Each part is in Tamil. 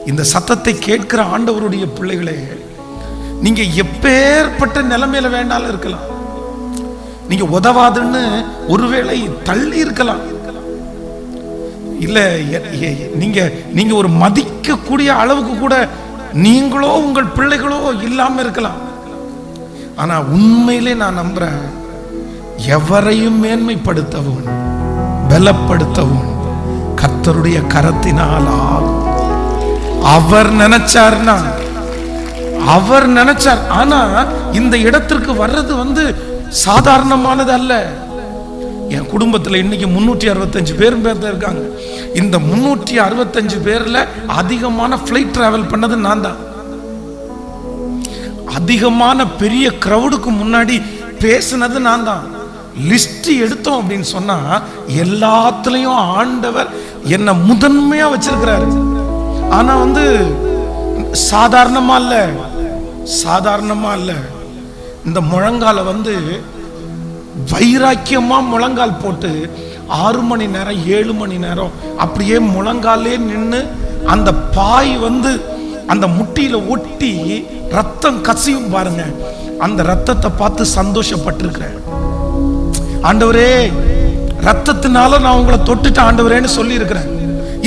இந்த சத்தத்தை கேட்கிற ஆண்டவருடைய பிள்ளைகளே, நீங்க எப்பேற்பட்ட நிலைமையில வேண்டாலும் இருக்கலாம். நீங்க உதவாதுன்னு ஒருவேளை தள்ளி இருக்கலாம். இல்ல நீங்க ஒரு மதிக்கக்கூடிய அளவுக்கு கூட நீங்களோ உங்கள் பிள்ளைகளோ இல்லாம இருக்கலாம். ஆனா உண்மையிலே நான் நம்புறேன், எவரையும் மேன்மைப்படுத்தவும் பலப்படுத்தவும் கர்த்தருடைய கரத்தினால் ஆகும். அவர் நினைச்சார். ஆனா இந்த இடத்திற்கு வர்றது சாதாரணமானது அல்ல. என் குடும்பத்துல இன்னைக்கு 365 பேர் இருக்காங்க. இந்த 365 பேர்ல அதிகமான ஃபிளைட் டிராவல் பண்ணது நான் தான். அதிகமான பெரிய கிரவுடுக்கு முன்னாடி பேசினது நான் தான். லிஸ்ட் எடுத்தோம் அப்படின்னு சொன்னா எல்லாத்துலயும் ஆண்டவர் என்ன முதன்மையா வச்சிருக்கிறாரு. ஆனா சாதாரணமா இல்ல. இந்த முழங்கால வைராக்கியமா முழங்கால் போட்டு 6 மணி நேரம் 7 மணி நேரம் அப்படியே முழங்காலே நின்று அந்த பாய் அந்த முட்டியில ஒட்டி ரத்தம் கசியும் பாருங்க. அந்த ரத்தத்தை பார்த்து சந்தோஷப்பட்டிருக்கிறேன். ஆண்டவரே, ரத்தத்தினால நான் உங்களை தொட்டுட்டு ஆண்டவரேன்னு சொல்லி இருக்கிறேன்.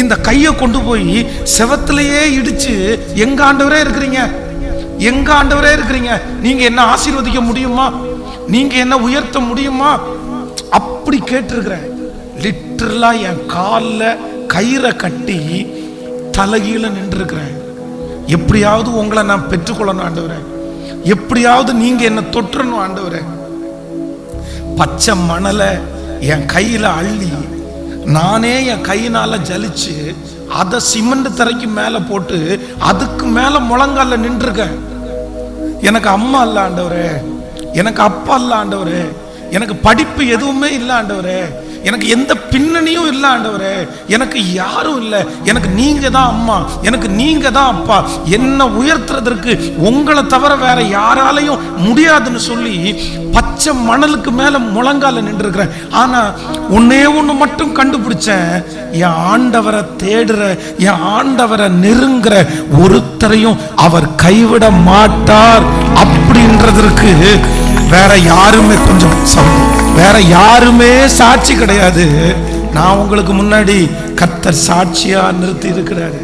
இந்த கையை கொண்டு போய் செவத்திலேயே இடிச்சு எங்க ஆண்டவரே இருக்கிறீங்க, நீங்க என்ன ஆசீர்வதிக்க முடியுமா, நீங்க என்ன உயர்த்த முடியுமா அப்படி கேட்டிருக்கிறேன். லிட்டரலா என் காலில் கயிறை கட்டி தலைகீழ நின்று இருக்கிறேன். எப்படியாவது உங்களை நான் பெற்றுக்கொள்ளணும் ஆண்டவரே, எப்படியாவது நீங்க என்ன தொற்றணும் ஆண்டவரே. பச்சை மணலை என் கையில அள்ளி நானே என் கையினால ஜலிச்சு அதை சிமெண்ட் தரைக்கு மேல போட்டு அதுக்கு மேல முழங்கால நின்றுருக்கேன். எனக்கு அம்மா இல்ல ஆண்டவரே, எனக்கு அப்பா இல்ல ஆண்டவரே, எனக்கு படிப்பு எதுவுமே இல்ல ஆண்டவரே, எனக்கு எந்த பின்னணியும் இல்லை ஆண்டவரே, எனக்கு யாரும் இல்லை, எனக்கு நீங்க தான் அம்மா, எனக்கு நீங்க தான் அப்பா, என்ன உயர்த்துறதற்கு உங்களை தவிர வேற யாராலையும் முடியாதுன்னு சொல்லி பச்சை மணலுக்கு மேல முழங்கால நின்று இருக்கிறேன். ஆனா ஒன்னே ஒண்ணு மட்டும் கண்டுபிடிச்சேன், என் ஆண்டவரை தேடுற, என் ஆண்டவரை நெருங்குற ஒருத்தரையும் அவர் கைவிட மாட்டார் அப்படின்றதற்கு வேற யாருமே வேற யாருமே சாட்சி கிடையாது. நான் உங்களுக்கு முன்னாடி கர்த்தர் சாட்சியா நிறுத்தி இருக்கிறாரு.